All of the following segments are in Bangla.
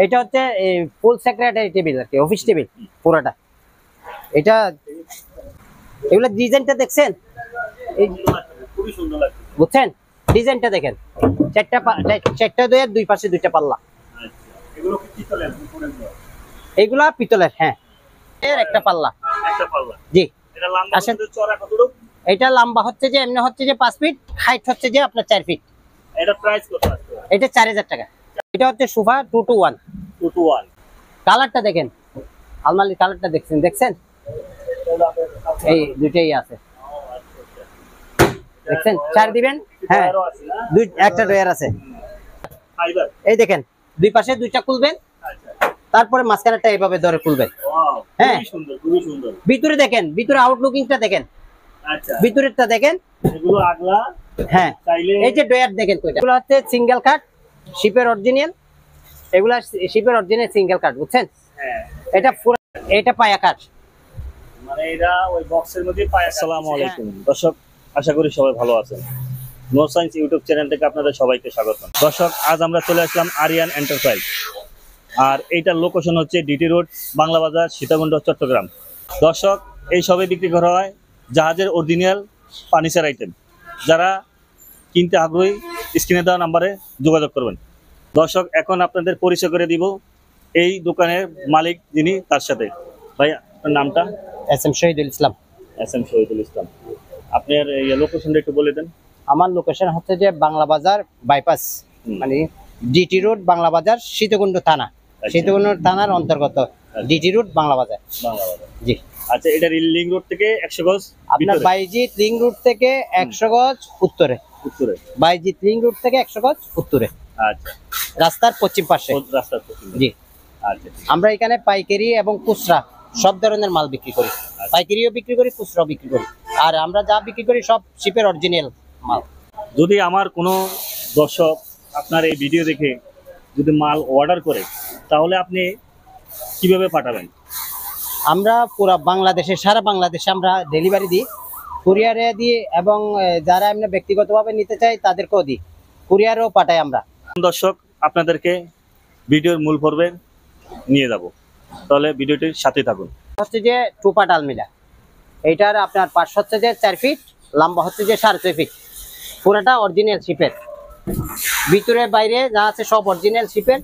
এটা হচ্ছে ফুল সেক্রেটারি টেবিল আর কি, অফিস টেবিল পুরোটা। এটা এগুলা ডিজাইনটা দেখছেন, খুবই সুন্দর লাগছে, বুঝছেন? ডিজাইনটা দেখেন, চারটা দইয়ের দুই পাশে দুইটা পাল্লা। এগুলো কি পিতলের? এগুলা পিতলের, হ্যাঁ। এর একটা পাল্লা, একটা পাল্লা। জি। এটা লম্বা কত, চওড়া কতটুকু? এটা লম্বা হচ্ছে যে এমনি হচ্ছে যে 5 ফিট, হাইট হচ্ছে যে আপনার 4 ফিট। এটা প্রাইস কত আছে? এটা 4000 টাকা। এটা হচ্ছে সোফা 2 to 1। 2 to 1। কালারটা দেখেন, আলমারির কালারটা দেখছেন? এই দুইটাই আছে, দেখছেন? 4 দিবেন, হ্যাঁ। একটা ডয়ার আছে, ফাইবার। এই দেখেন দুই পাশে দুইটা খুলবেন, তারপরে মাঝখানেরটা এইভাবে ধরে খুলবেন। হ্যাঁ, খুবই সুন্দর, খুবই সুন্দর। ভিতরে দেখেন, ভিতরে আউটলুকিংটা দেখেন, আচ্ছা, ভিতরেরটা দেখেন। এগুলো আগলা, হ্যাঁ। চাইলে এই যে ডয়ার দেখেন কয়টা, এগুলো হচ্ছে সিঙ্গেল কাট, শিপের অরিজিনাল। এগুলা শিপের অরিজিনাল সিঙ্গেল কাট, বুঝছেন? হ্যাঁ, এটা পুরো, এটা পায়া কাট, মানে এটা ওই বক্সের মধ্যে পায়। আসসালামু আলাইকুম দর্শক, আশা করি সবাই ভালো আছেন। নো সায়েন্স ইউটিউব চ্যানেল থেকে আপনাদের সবাইকে স্বাগত। দর্শক, আজ আমরা চলে আসলাম আরিয়ান এন্টারপ্রাইজ, আর এইটার লোকেশন হচ্ছে ডিটি রোড, বাংলা বাজার, সীতাকুণ্ড, চট্টগ্রাম। দর্শক, এই সবে বিক্রি করা হয় জাহাজের অরিজিনাল ফার্নিচার আইটেম। যারা কিনতে আগ্রহী স্ক্রিনে দেওয়া নাম্বারে যোগাযোগ করবেন। দর্শক, এখন আপনাদের পরিচয় করে দিব এই দোকানের মালিক যিনি, তার সাথে। ভাই, আপনার নামটা? এসএম শহীদুল ইসলাম। এসএম শহীদুল ইসলাম। আপনার এই লোকেশনটা একটু বলে দেন। আমার লোকেশন হচ্ছে যে বাংলা বাজার বাইপাস, মানে ডিটি রোড, বাংলা বাজার, সীতাকুণ্ড থানা। সীতাকুণ্ড থানার অন্তর্গত ডিটি রোড, বাংলা বাজার। বাংলা বাজার, জি। আচ্ছা, এটা লিং রোড থেকে 100 গজ আপনার বাইজিৎ লিং রোড থেকে 100 গজ উত্তরে। উত্তরে বাইজিৎ লিং রোড থেকে 100 গজ উত্তরে। আচ্ছা, রাস্তার পশ্চিম পাশে। রাস্তার পশ্চিম। জি। আচ্ছা, আমরা এখানে পাইকারি এবং খুচরা সব ধরনের মাল বিক্রি করি। পাইকারিও বিক্রি করি, খুচরাও বিক্রি করি। আর আমরা যা বিক্রি করি সব শিপের অরিজিনাল মাল। যদি আমার কোনো দর্শক আপনার এই ভিডিও দেখে যদি মাল অর্ডার করে, তাহলে আপনি কিভাবে পাঠাবেন? আমরা পুরো বাংলাদেশে, সারা বাংলাদেশে আমরা ডেলিভারি দিই, কুরিয়ারে দিই, এবং যারা এমনি ব্যক্তিগতভাবে নিতে চাই তাদেরকেও দিই, কুরিয়ারও পাঠাই আমরা। দর্শক, আপনাদেরকে ভিডিওর মূল পর্বে নিয়ে যাব, তাহলে ভিডিওটির সাথে থাকুন। হচ্ছে যে টুপাট আলমিরা, এইটার আপনার পাশ হচ্ছে যে 4 ফিট, লম্বা হচ্ছে যে 6.5 ফিট। পুরোটা অরিজিনাল শিপের, ভিতরে বাইরে যা আছে সব অরিজিনাল শিপের।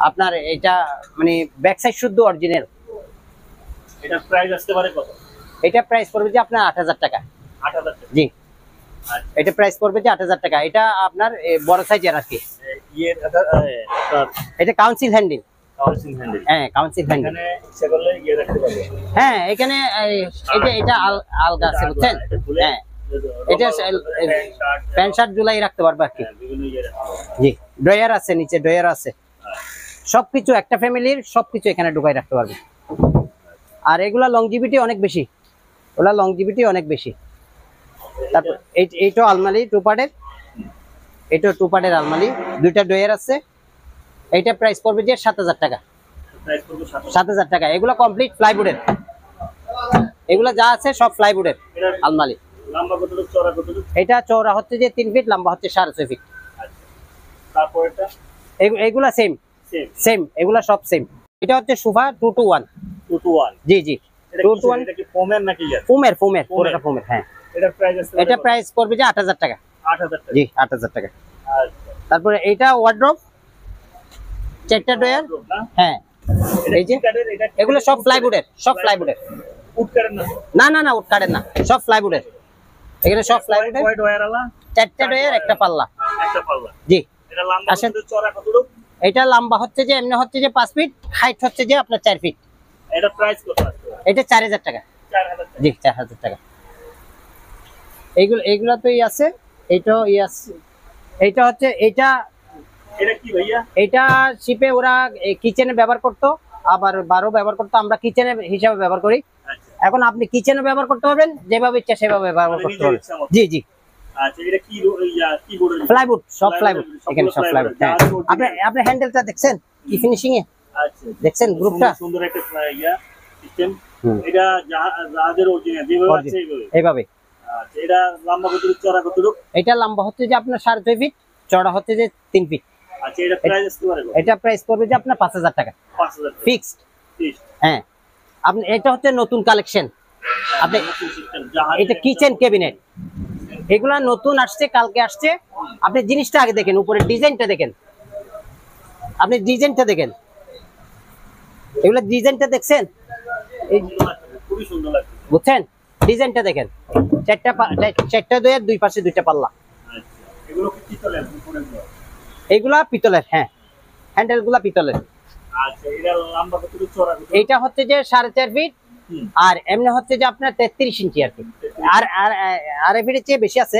আপনার এটা মানে ব্যাক সাইড শুদ্ধ অরিজিনাল। এটা প্রাইস আসতে পারে কত? এটা প্রাইস পড়বে যে আপনার 8000 টাকা। 8000 টাকা? জি। এটা প্রাইস পড়বে যে 8000 টাকা। এটা আপনার বড় সাইজের আর কি। এটা কাউন্সিল হ্যান্ডেল। কাউন্সিল হ্যান্ডেল, হ্যাঁ, কাউন্সিল হ্যান্ডেল। এখানে ইচ্ছা করলে রাখতে পারবে। হ্যাঁ, এখানে এটা আলগা আছে, বুঝছেন? হ্যাঁ, এটা প্যান্ট শার্ট ঝুলাই রাখতে পারবে আর কি। জি। ড্রয়ার আছে, নিচে ড্রয়ার আছে, সবকিছু একটা ফ্যামিলির সবকিছু এখানে ঢুকাই রাখতে পারবে। আর এগুলা লংজিভিটি অনেক বেশি, ওগুলা লংজিভিটি অনেক বেশি। তারপর এইটা আলমারি টুপাটের, এটা টুপাটের আলমারি, দুইটা ড্রয়ার আছে। এইটা প্রাইস পড়বে যে 7000 টাকা। 7000 টাকা। এগুলা কমপ্লিট প্লাইউডের, এগুলা যা আছে সব প্লাইউডের আলমারি। লম্বা কতটুকু, চওড়া কতটুকু? এটা চওড়া হচ্ছে যে 3 ফিট, লম্বা হচ্ছে 6.5 ফিট। তারপর এটা এগুলা সেম সেম, এগুলা সব সেম। এটা হচ্ছে sofa 2 to 1। 2 to 1? G G, 2 to 1। এটা কি ফোমের নাকি? ফোমের, পুরোটা ফোমের। হ্যাঁ, এটা প্রাইস আছে? এটা প্রাইস পড়বে যে 8000 টাকা। 8000 টাকা? জি, 8000 টাকা। আচ্ছা। তারপরে এইটা ওয়ার্ড্রপ, 4টা ডয়ার। হ্যাঁ, এই যে এগুলো সব প্লাইউডের, সব প্লাইউডের। উড কাটেন না? না না না, উড কাটেন না, সব প্লাইউডের। এখানে সব প্লাইউডের। কয় ডয়ার আলা? 4টা ডয়ার, একটা পাল্লা। একটা পাল্লা। জি। এটা লম্বা কতটুকু, চওড়া কতটুকু? এটা লম্বা হচ্ছে যে এমনি হচ্ছে যে 5 ফিট, হাইট হচ্ছে যে আপনার 4 ফিট। এটা প্রাইস কত আছে? এটা 4000 টাকা। 4000 টাকা? জি, 4000 টাকা। এইগুলা তো আছে, এইটাও আছে। এইটা হচ্ছে এটা কি ভাইয়া? এটা শিপে ওরা কিচেনে ব্যবহার করতো, আবার বারো ব্যবহার করতো, আমরা কিচেনে হিসাবে ব্যবহার করি। এখন আপনি কিচেনে ব্যবহার করতে পারবেন, যেভাবে ইচ্ছা সেভাবে ব্যবহার করতে পারবেন। জি জি। আচ্ছা, এটা কি বোর্ড? প্লাইউড, সব প্লাইউড, এখানে সব প্লাইউড। হ্যাঁ, আপনি হ্যান্ডেলটা দেখছেন কি ফিনিশিং এ? আচ্ছা, দেখছেন গ্রুপটা? সুন্দর একটা সিস্টেম। এটা জাহাজের অরিজিনাল যেভাবে আছে এইভাবে। আচ্ছা, এটা লম্বা কতটুকু, চওড়া কতটুকু? এটা লম্বা হচ্ছে যে আপনার 6.5 ফিট, চওড়া হচ্ছে যে 3 ফিট। আচ্ছা এটা প্রাইস আসতে পারে কত? এটা প্রাইস পড়বে যে আপনার 5000 টাকা 5000 টাকা ফিক্সড। ফিক্স। হ্যাঁ, আপনি এটা হচ্ছে নতুন কালেকশন। আপনি সিস্টেম জাহাজ এটা কিচেন ক্যাবিনেট, এগুলা নতুন আসছে, কালকে আসছে। আপনি জিনিসটা আগে দেখেন, উপরে ডিজাইনটা দেখেন, আপনি ডিজাইনটা দেখেন, এগুলা ডিজাইনটা দেখছেন, এই খুবই সুন্দর লাগছে। বুঝছেন, ডিজাইনটা দেখেন, চারটা দইয়ের দুই পাশে দুইটা পাল্লা। আচ্ছা এগুলো কি পিতলের উপরে? এগুলা পিতলের, হ্যাঁ, হ্যান্ডেল গুলা পিতলের। আচ্ছা এটা লম্বা কত চওড়া কত? এইটা হচ্ছে যে 4.5 ফিট, হুম। আর এমনি হচ্ছে যে আপনার 33 ইঞ্চি আর কি। আর আর আর ফিটের চেয়ে বেশি আছে,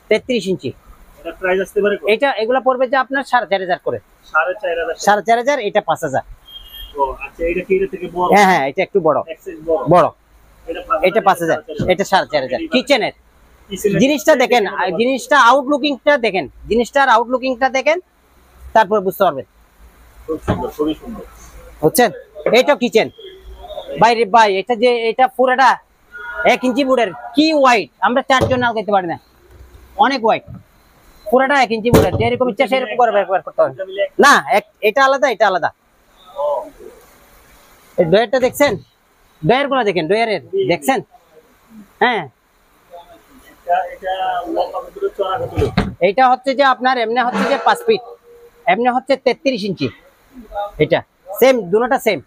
33 ইঞ্চি। এটা প্রাইস আসতে পারে কত? এটা এগুলা পড়বে যে আপনার 4500 করে। 4500 4500, এটা 5000। ও আচ্ছা এটা কি এর থেকে বড়? হ্যাঁ হ্যাঁ, এটা একটু বড় এক্সেস বড়। বড়। এটা এটা 5000, এটা 4500। কিচেনের জিনিসটা দেখেন, আর জিনিসটা আউটলুকিংটা দেখেন, জিনিসটার আউটলুকিংটা দেখেন, তারপর বুঝতে পারবেন। খুব সুন্দর, খুবই সুন্দর। বুঝছেন, এইটা কিচেন। বাইরে ভাই, এটা যে এটা পুরাটা 1 ইঞ্চি বুড়ের, কি হোয়াইট, আমরা 4 জন আলগাইতে পারি না, অনেক হোয়াইট। পুরাটা 1 ইঞ্চি বুড়ের, যেরকম ইচ্ছা সেরকম করে ব্যবহার করতে হবে। না, এটা আলাদা, এটা আলাদা। ও এই ডয়ারটা দেখছেন, ডয়ার গুলো দেখেন, ডয়ারের দেখছেন। হ্যাঁ, এটা লম্বা কত চওড়া কত? এইটা হচ্ছে যে আপনার এমনি হচ্ছে যে 5 ফিট, এমনি হচ্ছে 33 ইঞ্চি। এটা সেম, দুটোটা সেম।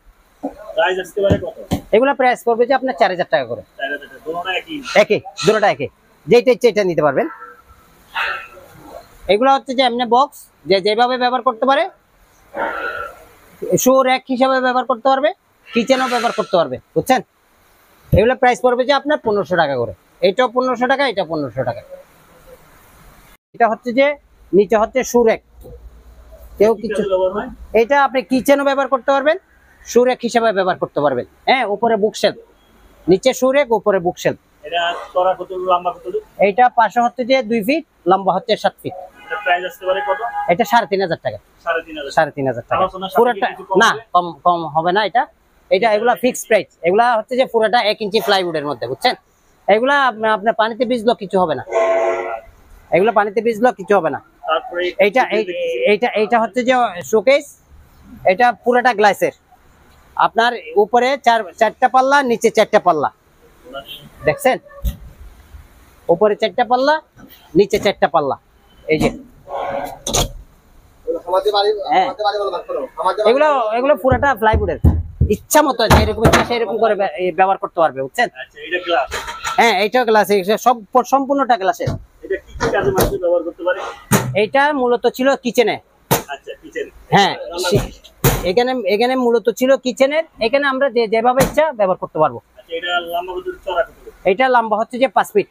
প্রাইস আসতে পারে কত? এগুলা প্রাইস পড়বে যে আপনার 4000 টাকা করে। 4000 টাকা দুটোটা একই। একই, দুটোটা একই, যেটা ইচ্ছে এটা নিতে পারবেন। এগুলা হচ্ছে যে এমনি বক্স, যে যেভাবে ব্যবহার করতে পারে, শু র্যাক হিসাবে ব্যবহার করতে পারবে, কিচেনও ব্যবহার করতে পারবে। বুঝছেন, এগুলো প্রাইস পড়বে যে আপনার 1500 টাকা করে। এটাও 1500 টাকা, এটা 1500 টাকা। এটা হচ্ছে যে নিচে হচ্ছে শু র্যাক, কেউ কিছু, ব্যবহার হয়? এটা আপনি কিচেনও ব্যবহার করতে পারবেন, শু র্যাক হিসাবে ব্যবহার করতে পারবেন। হ্যাঁ, উপরে বুকশেলফ, নিচে শু র্যাক, উপরে বুকশেলফ। এটা চওড়া কত লম্বা কত? এইটা পাশে হচ্ছে যে 2 ফিট, লম্বা হচ্ছে 7 ফিট। এটা প্রাইস আসতে পারে কত? এটা 3500 টাকা। 3500। 3500 টাকা আলোচনার সাপেক্ষে পুরোটা। কিছু কম না, হবে? কম কম হবে না। এটা এগুলা ফিক্সড প্রাইস। এগুলা হচ্ছে যে পুরোটা 1 ইঞ্চি প্লাইউডের মধ্যে। বুঝছেন, এগুলা আপনার পানিতে ভিজলো কিছু হবে না, এগুলা পানিতে ভিজলো কিছু হবে না। তারপরে এইটা হচ্ছে যে শোকেস, এটা পুরোটা গ্লাসের। আপনার উপরে চারটা পাল্লা, নিচে 4টা পাল্লা, দেখছেন, উপরে 4টা পাল্লা, নিচে 4টা পাল্লা। এই যে হ্যাঁ, এগুলো পুরোটা প্লাইউডের। ইচ্ছা মতো যেরকম ইচ্ছা সেরকম করে ব্যবহার করতে পারবে। বুঝছেন, আচ্ছা এটা গ্লাস। হ্যাঁ, এইটাও গ্লাস, সব সম্পূর্ণটা গ্লাসের। এটা কি কি কাজে মানুষ ব্যবহার করতে পারে? এইটা মূলত ছিল কিচেনে। আচ্ছা কিচেন। হ্যাঁ, এখানে মূলত ছিল কিচেনের। এখানে আমরা যেভাবে ইচ্ছা ব্যবহার করতে পারবো। আচ্ছা এটা লম্বা কত চওড়া কত? এটা লম্বা হচ্ছে যে 5 ফিট,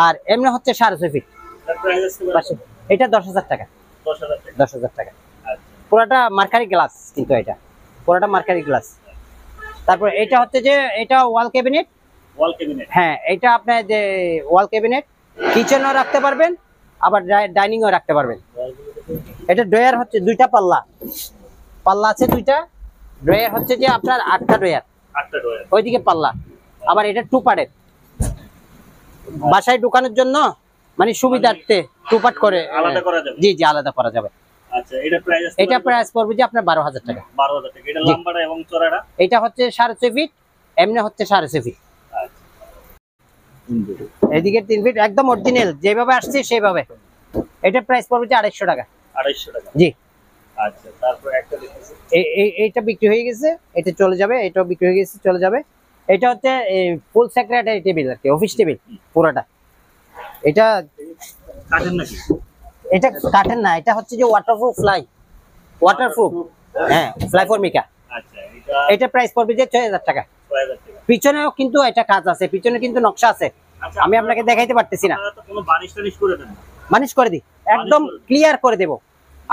আর এমনি হচ্ছে 6.5 ফিট। তার প্রাইস আসতে পারে কত? এটা 10,000 টাকা। 10000 টাকা। 10,000 টাকা। আচ্ছা পুরোটা মার্কারি গ্লাস, কিন্তু এটা পুরোটা মার্কারি গ্লাস। তারপর এটা হচ্ছে যে এটা ওয়াল ক্যাবিনেট। ওয়াল ক্যাবিনেট। হ্যাঁ, এটা আপনার যে ওয়াল ক্যাবিনেট, কিচেনও রাখতে পারবেন, আবার ডাইনিংও রাখতে পারবেন। এটা ড্রয়ার হচ্ছে 2টা পাল্লা, পাল্লা আছে 2টা। ড্রয়ার হচ্ছে যে আপনার 8টা ড্রয়ার, 8টা ডয়ার। ওইদিকে পাল্লা। আবার এটা 2 পার্টের, বাসায় ঢুকানোর জন্য মানে সুবিধার্থে 2 পার্ট করে আলাদা করা যাবে? জি জি, আলাদা করা যাবে। আচ্ছা এটা প্রাইস আসতে এটা প্রাইস পড়বে যে আপনার 12,000 টাকা। 12000 টাকা। এটা লম্বাটা এবং চওড়াটা? এটা হচ্ছে 6.5 ফিট, এমনি হচ্ছে 6.5 ফিট। আচ্ছা এদিকে 3 ফিট, একদম অরিজিনাল যেভাবে আসছে সেভাবে। এটা প্রাইস পড়বে যে 250 টাকা। 250 টাকা। জি। আচ্ছা তারপর একটা দেখতেছি। এইটা বিক্রি হয়ে গেছে, এটা চলে যাবে। এটাও বিক্রি হয়ে গেছে, চলে যাবে। এটা হচ্ছে ফুল সেক্রেটারি টেবিল আর কি, অফিস টেবিল পুরোটা। এটা কাটেন নাকি? এটা কাঠের না, এটা হচ্ছে যে ওয়াটারপ্রুফ ওয়াটারপ্রুফ। হ্যাঁ, ফ্লাই ফর্মিকা। আচ্ছা এটা এটা প্রাইস পড়বে যে 6000 টাকা। 6000 টাকা। পিছনেও কিন্তু এটা কাজ আছে, পিছনে কিন্তু নকশা আছে। আচ্ছা আমি আপনাকে দেখাইতে পারতেছি না। আপনারা তো কোনো বানিশ টানিশ করে দেন না? বানিশ করে দিই, একদম করে দিই। ক্লিয়ার করে দেব।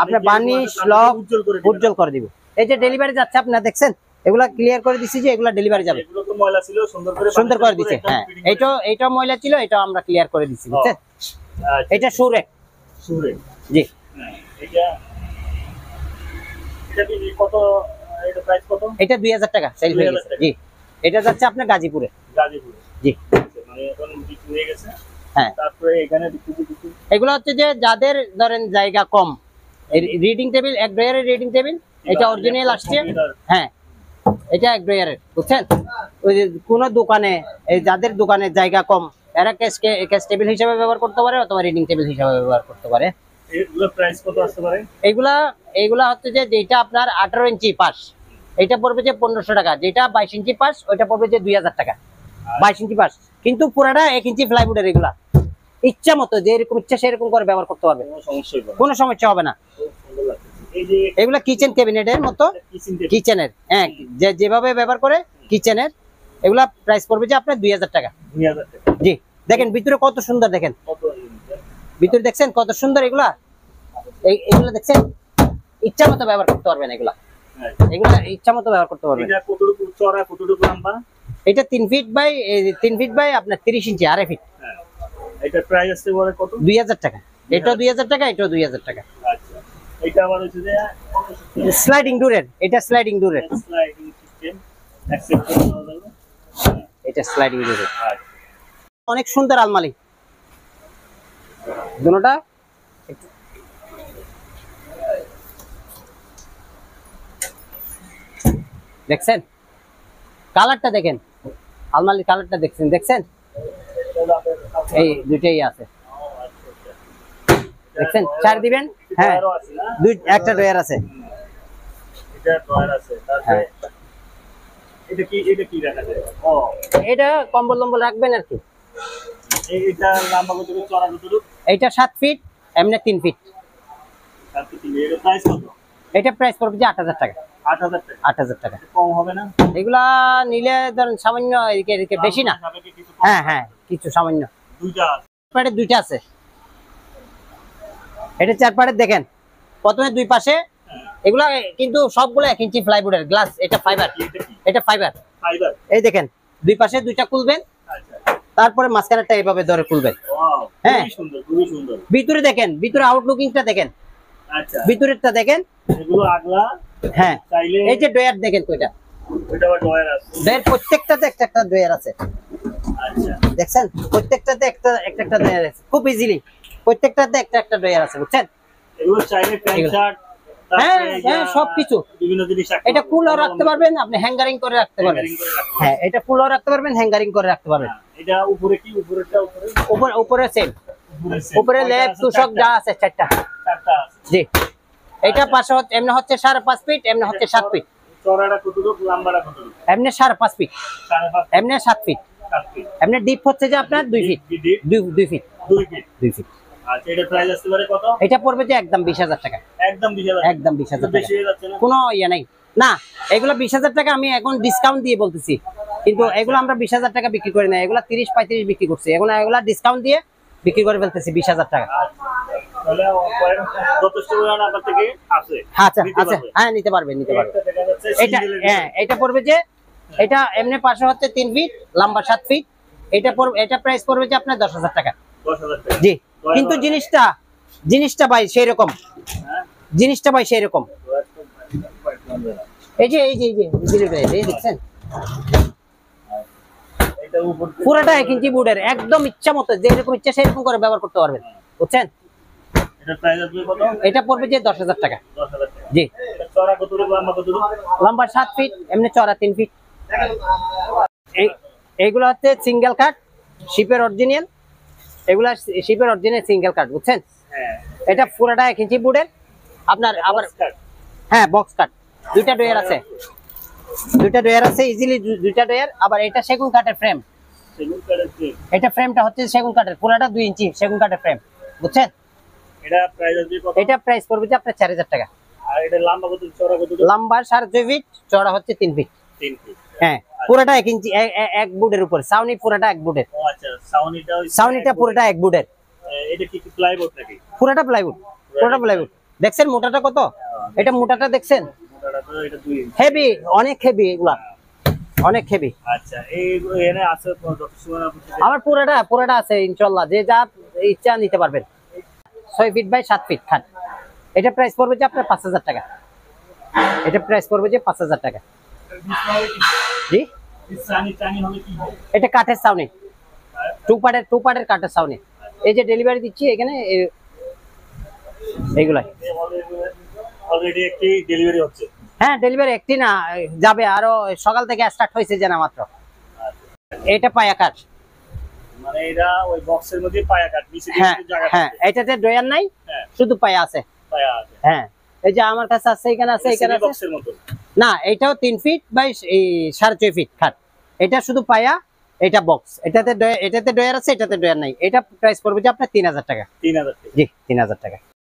আপনার যেরকম বানিশ আছে তার লক উজ্জ্বল করে দিবেন। উজ্জ্বল করে দিব। এই যে ডেলিভারি যাচ্ছে, আপনারা দেখছেন, এগুলা ক্লিয়ার করে দিছি যে এগুলা ডেলিভারি যাবে। এগুলো তো ময়লা ছিল, সুন্দর করে দিছে। একদম হ্যাঁ, fitting করে এইটা ময়লা ছিল, এটা আমরা ক্লিয়ার করে দিছি। বুঝছেন, আচ্ছা, এটা সুরে। সুরে। জি। হ্যাঁ, এটা কি কত? এটা প্রাইস কত? এটা 2000 টাকা সেল হয়ে 2000 গেছে। টাকা। জি, এটা যাচ্ছে আপনার গাজীপুরে। গাজীপুরে। জি। আচ্ছা, মানে এখন বিক্রি হয়ে গেছে। হ্যাঁ, তারপরে এখানে বিক্রি। এগুলো হচ্ছে যে যাদের ধরেন জায়গা কম, রিডিং টেবিল, এক ড্রয়ারের রিডিং টেবিল, এটা অরিজিনাল আসছে। হ্যাঁ, এটা এক ড্রয়ারের, বুঝছেন? ওই যে কোনো দোকানে, এই যাদের দোকানে জায়গা কম, এরা ক্যাশ টেবিল হিসেবে ব্যবহার করতে পারে অথবা রিডিং টেবিল হিসেবে ব্যবহার করতে পারে। এগুলো প্রাইস কত আসতে পারে? এইগুলা হচ্ছে যে যেটা আপনার 18 ইঞ্চি পাশ, এটা পড়বে যে 1500 টাকা, যেটা 22 ইঞ্চি পাশ ওইটা পড়বে যে 2000 টাকা। 22 ইঞ্চি পাশ কিন্তু পুরাটা 1 ইঞ্চি প্লাইউডের। এগুলা ইচ্ছা মতো যেরকম ইচ্ছা সেরকম করে ব্যবহার করতে পারবে, কোনো সমস্যা হবে না। এগুলা কিচেন ক্যাবিনেটের মতো, কিচেনের, হ্যাঁ, যেভাবে ব্যবহার করে কিচেনের। এগুলা প্রাইস পড়বে যে আপনার 2000 টাকা। জি, দেখেন ভিতরে কত সুন্দর, দেখেন ভিতরে দেখছেন কত সুন্দর। এগুলা দেখছেন, ইচ্ছা মতো ব্যবহার করতে পারবেন। এগুলা ইচ্ছা মতো ব্যবহার করতে পারবেন। এটা 3 ফিট বাই আপনার 30 ইঞ্চি, 2.5 ফিট। এটা প্রাইস আসতে পারে কত? 2000 টাকা। এটাও 2000 টাকা, এটাও 2000 টাকা। আচ্ছা, এটা আবার হচ্ছে যে স্লাইডিং ডোরের, এটা স্লাইডিং ডোরের, স্লাইডিং সিস্টেম অ্যাকসেপ্ট করা যাবে। এটা স্লাইডিং ডোরের। আচ্ছা, অনেক সুন্দর আলমারি দুটোটা। দেখছেন কালারটা, দেখেন আলমারির কালারটা দেখছেন এই দুইটাই আছে, দেখছেন। চার দিবেন, হ্যাঁ, একটা ড্রয়ার আছে। এটা ড্রয়ার আছে, তারপরে এটা কি রাখা যায়? এটা কম্বল টম্বল রাখবেন আর কি। এটা লম্বা কত, চওড়া কত? এটা 7 ফিট, এমনি 3 ফিট। 7 ফিট। এর প্রাইস কত? এটা প্রাইস পড়বে যে 8000 টাকা। 8000 টাকা। 8000 টাকা। কম হবে না? এগুলা নিলে ধরেন সামান্য, এদিকে বেশি না। হ্যাঁ হ্যাঁ, কিছু সামান্য। দুইটা আছে। এটা 4 পাড়ের, দেখেন প্রথমে 2 পাশে। এগুলা কিন্তু সবগুলো 1 ইঞ্চি প্লাইউডের গ্লাস। এটা ফাইবার, এটা ফাইবার। এই দেখেন 2 পাশে 2টা খুলবেন, তারপরে মাঝখানেরটা এইভাবে ধরে খুলবেন। হ্যাঁ, খুবই সুন্দর। ভিতরে দেখেন, ভিতরে আউটলুকিংটা দেখেন। আচ্ছা, ভিতরেরটা দেখেন। এগুলো আগলা। হ্যাঁ, চাইলে এই যে ড্রয়ার দেখেন কয়টা। এটা আবার ড্রয়ার আছে। ড্রয়ার প্রত্যেকটাতে একটা ড্রয়ার আছে। আচ্ছা, দেখছেন প্রত্যেকটাতে একটা ড্রয়ার আছে। খুব ইজিলি প্রত্যেকটাতে একটা ড্রয়ার আছে, বুঝছেন? এগুলো চাইলে প্যান্ট শার্ট, হ্যাঁ হ্যাঁ, সবকিছু। বিভিন্ন জিনিস এটা কুলও রাখতে পারবেন, আপনি হ্যাঙ্গারিং করে রাখতে পারবেন। হ্যাঁ, এটা কুলও রাখতে পারবেন, হ্যাঙ্গারিং করে রাখতে পারবেন। এটা উপরে কি? উপরে সেম, উপরে লেপ তুষক যা আছে চারটা আছে। জি, এটা পাশে হচ্ছে এমনি হচ্ছে 5.5 ফিট, এমনি হচ্ছে 7 ফিট। চওড়াটা কতটুকু, লম্বাটা কতটুকু? এমনি 5.5 ফিট, 5.5, এমনি 7 ফিট। এমনি ডিপ হচ্ছে যে আপনার 2 ফিট। 2 ফিট। 2 ফিট। আচ্ছা, এটা প্রাইস আসতে পারে কত? এটা পড়বে যে একদম 20000 টাকা। একদম 20000? একদম 20000 টাকা। বেশি হয়ে যাচ্ছে না? কোনো ইয়া নাই না, এগুলো 20000 টাকা আমি এখন ডিসকাউন্ট দিয়ে বলতেছি, কিন্তু এগুলো আমরা 20000 টাকা বিক্রি করি না। এগুলো 30-35 বিক্রি করছি, এখন এগুলো ডিসকাউন্ট দিয়ে বিক্রি করে ফেলতেছি 20000 টাকা। তাহলে যথেষ্ট পরিমাণ আপনার থেকে আছে। আচ্ছা আচ্ছা, হ্যাঁ, নিতে পারবে। এটা হ্যাঁ, এটা পড়বে যে, এটা এমনি পাশে হচ্ছে 3 ফিট, লম্বা 7 ফিট। এটা প্রাইস পড়বে যে আপনার 10000 টাকা। 10000 টাকা। জি, কিন্তু জিনিসটা ভাই সেই রকম, জিনিসটা ভাই সেই রকম। এই যে দেখছেন এটা উপর পুরোটা 1 ইঞ্চি বোর্ডের, একদম ইচ্ছা মতো যেরকম ইচ্ছা সেরকম করে ব্যবহার করতে পারবেন, বুঝছেন? এটা প্রাইস আসবে কত? এটা পড়বে যে 10000 টাকা। 10000 টাকা। জি, এটা চওড়া কতটুকু, লম্বা কতটুকু? লম্বা 7 ফিট, এমনি চওড়া 3 ফিট। এইগুলো হচ্ছে সিঙ্গেল কাট, শিপের অরিজিনাল। এগুলা শিপের অরিজিনাল সিঙ্গেল কাট, বুঝছেন? হ্যাঁ, এটা পুরোটা 1 ইঞ্চি বোর্ডের আপনার। আবার হ্যাঁ, বক্স কাট। 2টা ড্রয়ার আছে, 2টা ড্রয়ার আছে, ইজিলি 2টা ড্রয়ার। আবার এটা সেগুন কাঠের ফ্রেম। সেগুন কাঠের ফ্রেম। এটা ফ্রেমটা হচ্ছে সেগুন কাঠের, পুরোটা 2 ইঞ্চি সেগুন কাঠের ফ্রেম, বুঝছেন? এটা প্রাইস আসবে কত? এটা প্রাইস পড়বে যে আপনার 4000 টাকা। আর এটা লম্বা কত, চওড়া কত? লম্বা 2.5 ফিট, চওড়া হচ্ছে 3 ফিট। 3 ফিট। হ্যাঁ, পুরোটা 1 ইঞ্চি, এক বুটের উপর। সাউনি পুরোটা 1 বুটের। ও আচ্ছা, সাউনিটা পুরোটা 1 বুটের। এটা কি প্লাইবোর্ড নাকি? পুরোটা প্লাইউড, পুরোটা প্লাইউড। দেখছেন মোটাটা কত? এটা মোটাটা দেখছেন? মোটাটা তো এটা 2 ইঞ্চি। হেভি, অনেক হেভি, এগুলা অনেক হেভি। আচ্ছা, এইগুলো এনে আছে যত সময় আপনি? আমার পুরোটা আছে ইনশাআল্লাহ, যে যা ইচ্ছা নিতে পারবেন। 6 ফিট বাই 7 ফিট খাট। এটা প্রাইস পড়বে যে আপনার 5000 টাকা। এটা প্রাইস পড়বে যে 5000 টাকা। জি, চানি হলে কি হবে? এটা কাঠের ছাউনি, 2 পার্টের কাঠের ছাউনি। এই যে ডেলিভারি দিচ্ছি এখানে, এইগুলাই। অলরেডি একটি ডেলিভারি হচ্ছে। হ্যাঁ, ডেলিভারি একটি না, যাবে আরো, সকাল থেকে স্টার্ট হয়েছে জানা মাত্র। এটা পায়া কাঠ। মানে এটা ওই বক্সের মধ্যে পায়া কাট নিচে হ্যাঁ জায়গা হ্যাঁ, এটাতে ড্রয়ার নাই, হ্যাঁ শুধু পায়া আছে। পায়া আছে। হ্যাঁ, এই যে আমার কাছে আছে, এখানে আছে, এখানে আছে। বক্সের মতো না, এটাও 3 ফিট বাই 6.5 ফিট খাট। এটা শুধু পায়া, এটা বক্স। এটাতে ড্রয়ার আছে, এটাতে ড্রয়ার নাই। এটা প্রাইস পড়বে যে আপনার 3000 টাকা। 3000 টাকা। জি, 3000 টাকা।